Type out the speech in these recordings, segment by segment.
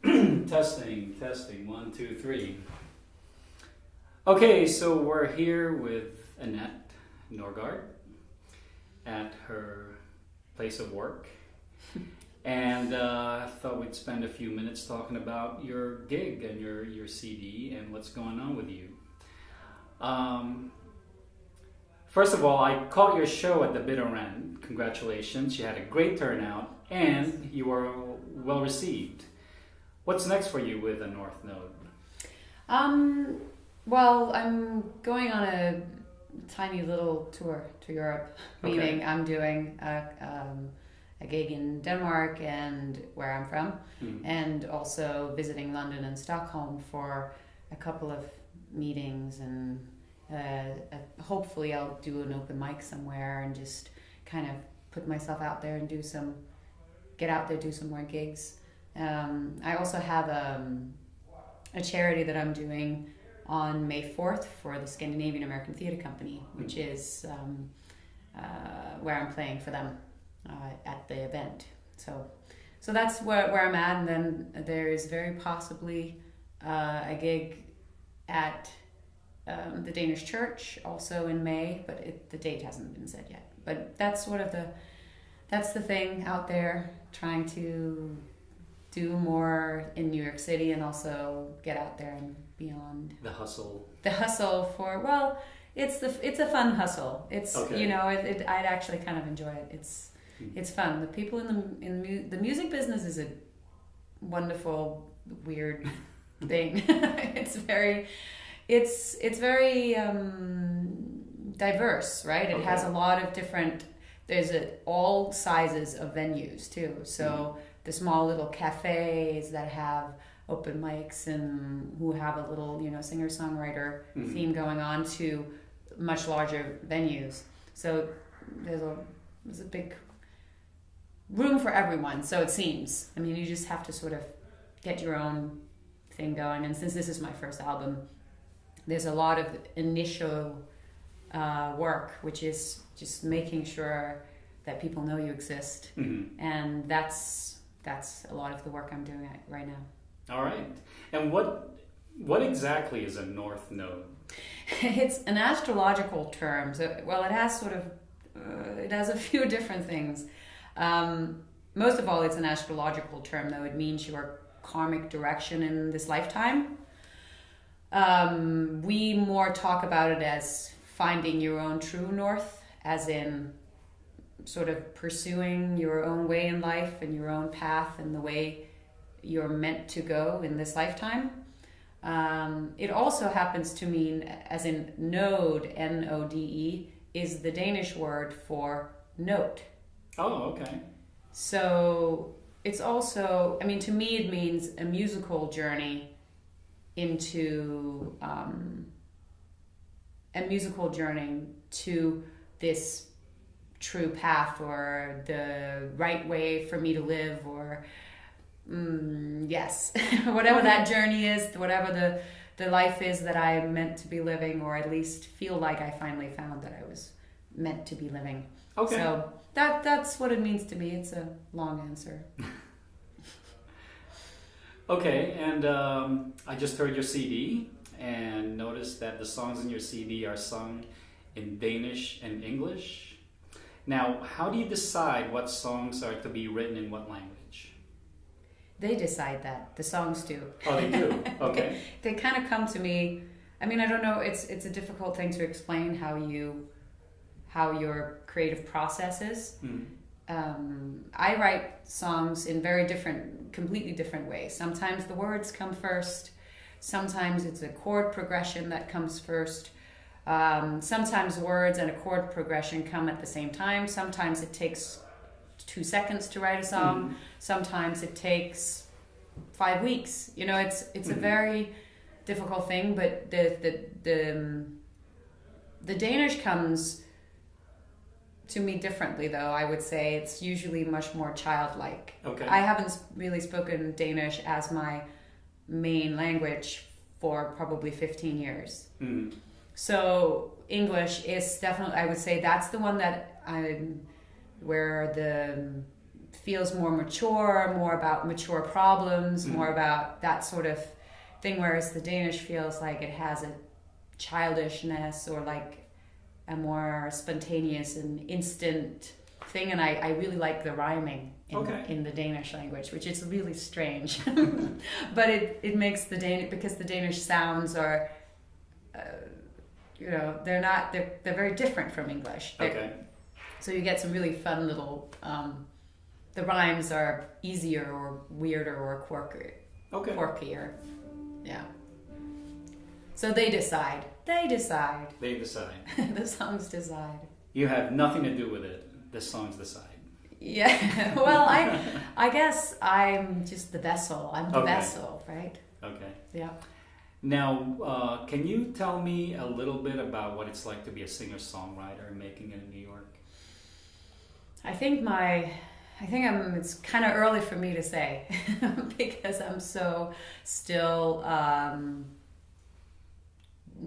Testing, testing. 1, 2, 3. Okay, so we're here with Annette Norgard at her place of work. And I thought we'd spend a few minutes talking about your gig and your CD and what's going on with you. First of all, I caught your show at the Bitter End. Congratulations. You had a great turnout and you were well received. What's next for you with the North Node? Well, I'm going on a tiny little tour to Europe, meaning I'm doing a gig in Denmark and where I'm from, and also visiting London and Stockholm for a couple of meetings, and hopefully I'll do an open mic somewhere and just kind of put myself out there and do some more gigs. I also have a charity that I'm doing on May 4th for the Scandinavian American Theatre Company, which is where I'm playing for them at the event. So that's where I'm at, and then there is very possibly a gig at the Danish Church also in May, but the date hasn't been set yet. But that's that's the thing out there, trying to do more in New York City and also get out there and beyond. The hustle for, well, it's a fun hustle. It's okay. I'd actually kind of enjoy it. It's fun. The people in the music business is a wonderful, weird thing. It's very diverse, right? It has a lot of different. There's all sizes of venues too. So the small little cafes that have open mics and who have a little, singer-songwriter theme going on, to much larger venues. So there's a big room for everyone, so it seems. I mean, you just have to sort of get your own thing going. And since this is my first album, there's a lot of initial work, which is just making sure that people know you exist. And that's a lot of the work I'm doing right now. All right. And what exactly is a North Node? It's an astrological term. So, well, it has it has a few different things. Most of all, it's an astrological term, though. It means your karmic direction in this lifetime. We more talk about it as finding your own true north, as in sort of pursuing your own way in life and your own path and the way you're meant to go in this lifetime. It also happens to mean, as in node, N-O-D-E, is the Danish word for note. Oh, okay. So it's also, to me it means a musical journey into to this true path, or the right way for me to live, or yes, whatever that journey is, whatever the life is that I'm meant to be living, or at least feel like I finally found that I was meant to be living. Okay. So that's what it means to me. It's a long answer. Okay, and I just heard your CD and noticed that the songs in your CD are sung in Danish and English. Now, how do you decide what songs are to be written in what language? They decide that. The songs do. Oh, they do? Okay. They kind of come to me. I don't know. It's a difficult thing to explain how your creative process is. I write songs in completely different ways. Sometimes the words come first. Sometimes it's a chord progression that comes first. Sometimes words and a chord progression come at the same time. Sometimes it takes 2 seconds to write a song. Sometimes it takes 5 weeks. It's a very difficult thing. But the Danish comes to me differently, though. I would say it's usually much more childlike. Okay. I haven't really spoken Danish as my main language for probably 15 years. So English is definitely, I would say that's the one that where feels more mature, more about mature problems, more about that sort of thing, whereas the Danish feels like it has a childishness or like a more spontaneous and instant thing. And I really like the rhyming in the Danish language, which is really strange. But it makes the Danish, because the Danish sounds are, they're very different from English. So you get some really fun little, the rhymes are easier or weirder or quirkier. Yeah. So they decide. They decide. The songs decide. You have nothing to do with it. The songs decide. Yeah. Well, I guess I'm just the vessel. I'm the vessel, right? Okay. Yeah. Now, can you tell me a little bit about what it's like to be a singer-songwriter making it in New York? It's kind of early for me to say because I'm so still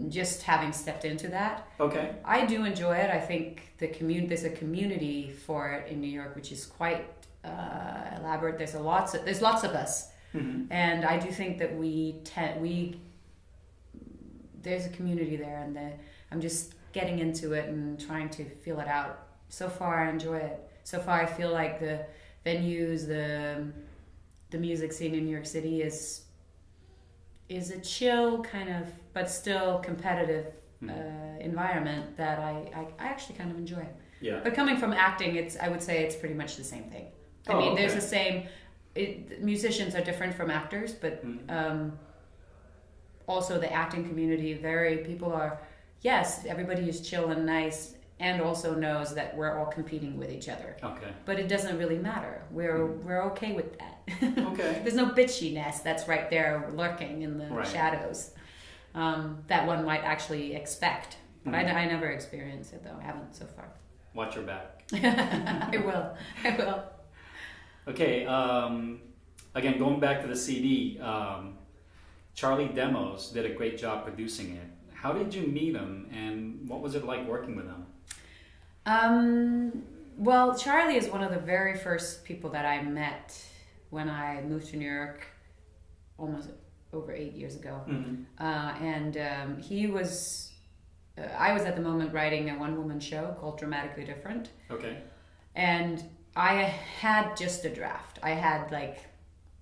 just having stepped into that. Okay. I do enjoy it. I think there's a community for it in New York, which is quite elaborate. There's lots of us, and I do think that there's a community there, and I'm just getting into it and trying to feel it out. So far, I enjoy it. So far, I feel like the venues, the music scene in New York City is a chill kind of, but still competitive environment that I actually kind of enjoy. Yeah. But coming from acting, I would say it's pretty much the same thing. There's the same. Musicians are different from actors, but also the acting community, everybody is chill and nice, and also knows that we're all competing with each other. Okay. But it doesn't really matter. We're okay with that. Okay. There's no bitchiness that's right there lurking in the shadows that one might actually expect. But I never experienced it, though. I haven't so far. Watch your back. I will. Okay. Again, going back to the CD, Charlie Demos did a great job producing it. How did you meet him, and what was it like working with him? Well, Charlie is one of the very first people that I met when I moved to New York almost over 8 years ago. He was, I was at the moment writing a one-woman show called Dramatically Different. Okay. And I had just a draft. I had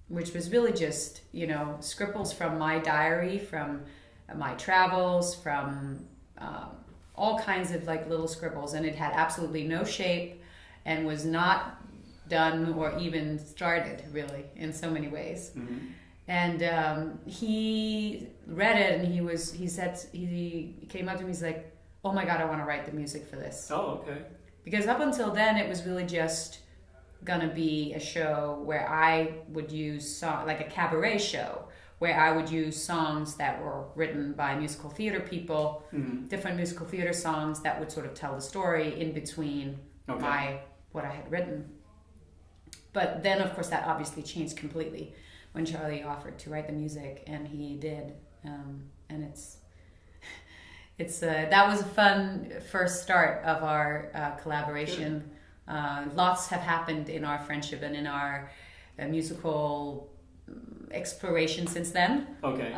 which was really just, scribbles from my diary, from my travels, from all kinds of little scribbles, and it had absolutely no shape and was not done or even started really in so many ways. And he read it, and he came up to me, he's like, oh my God, I want to write the music for this. Oh, okay. Because up until then it was really just gonna be a show where I would use like a cabaret show, where I would use songs that were written by musical theater people, different musical theater songs that would sort of tell the story in between what I had written. But then, of course, that obviously changed completely when Charlie offered to write the music, and he did. And that was a fun first start of our collaboration. Lots have happened in our friendship and in our musical exploration since then. Okay.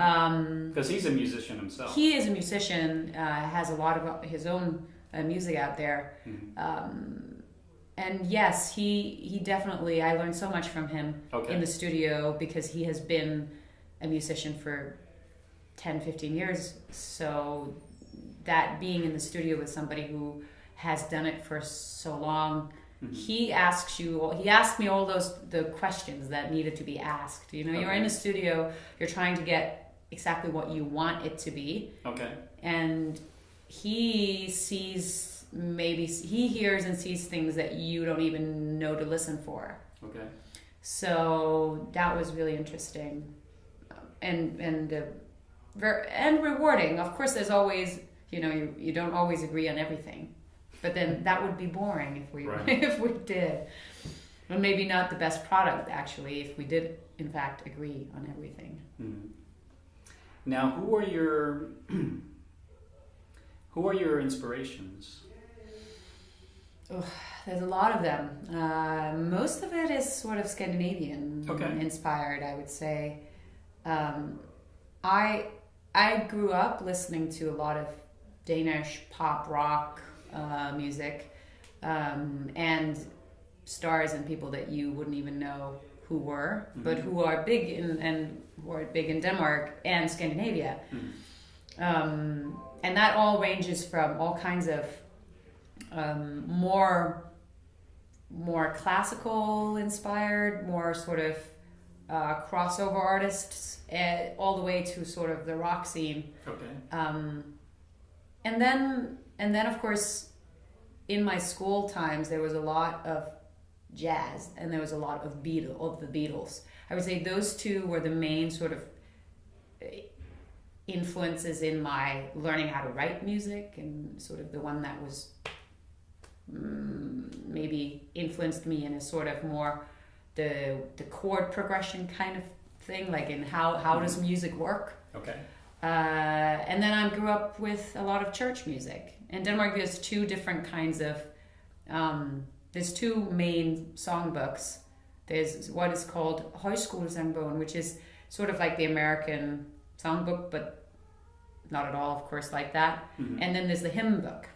Because he's a musician himself. He is a musician, has a lot of his own music out there. And yes, he definitely, I learned so much from him in the studio, because he has been a musician for 10, 15 years. So that being in the studio with somebody who has done it for so long, he asked me all the questions that needed to be asked. You're in a studio, you're trying to get exactly what you want it to be. Okay. And he hears and sees things that you don't even know to listen for. Okay. So that was really interesting, and rewarding. Of course, there's always, you don't always agree on everything. But then that would be boring if we did. And maybe not the best product, actually, if we did, in fact, agree on everything. Now, who are your inspirations? There's a lot of them. Most of it is sort of Scandinavian inspired, I would say. I grew up listening to a lot of Danish pop rock music, and stars and people that you wouldn't even know who were, but who are big in Denmark and Scandinavia. And that all ranges from all kinds of more classical inspired, more sort of crossover artists, all the way to sort of the rock scene. And then of course, in my school times, there was a lot of jazz and there was a lot of the Beatles. I would say those two were the main sort of influences in my learning how to write music, and sort of the one that was maybe influenced me in a sort of more the chord progression kind of thing, like in how does music work. And then I grew up with a lot of church music. In Denmark, there's two different kinds of there's two main songbooks. There's what is called Højskolesangbogen, which is sort of like the American songbook, but not at all, of course, like that. And then there's the hymn book.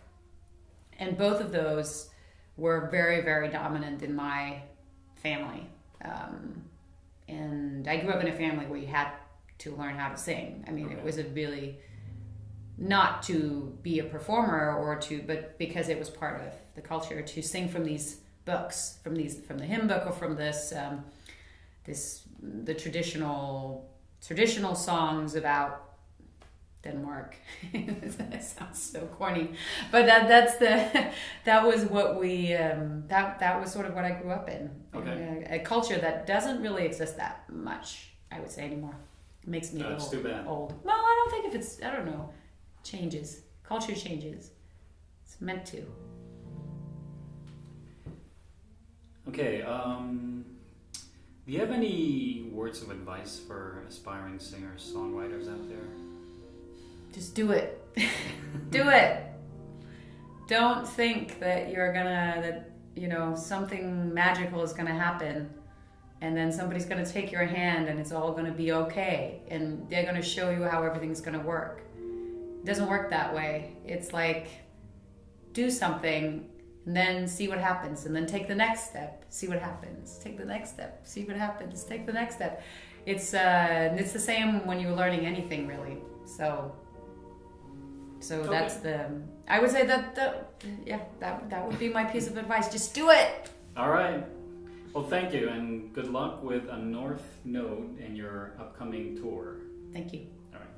And both of those were very, very dominant in my family. And I grew up in a family where you had to learn how to sing. I mean, it was a really, not to be a performer but because it was part of the culture to sing from these books, from the hymn book, or from the traditional songs about Denmark. That sounds so corny, but that was what we that was sort of what I grew up in. A culture that doesn't really exist that much, I would say, anymore. It makes me a little old. Well, I don't think I don't know, changes. Culture changes. It's meant to. Okay. Do you have any words of advice for aspiring singers, songwriters out there? Just do it. Do it. Don't think that something magical is gonna happen, and then somebody's gonna take your hand and it's all gonna be okay, and they're gonna show you how everything's gonna work. It doesn't work that way. It's like, do something and then see what happens, and then take the next step, see what happens. Take the next step, see what happens. Take the next step. It's the same when you're learning anything, really. So that's I would say that would be my piece of advice. Just do it. All right. Well, thank you, and good luck with a North Node in your upcoming tour. Thank you. All right.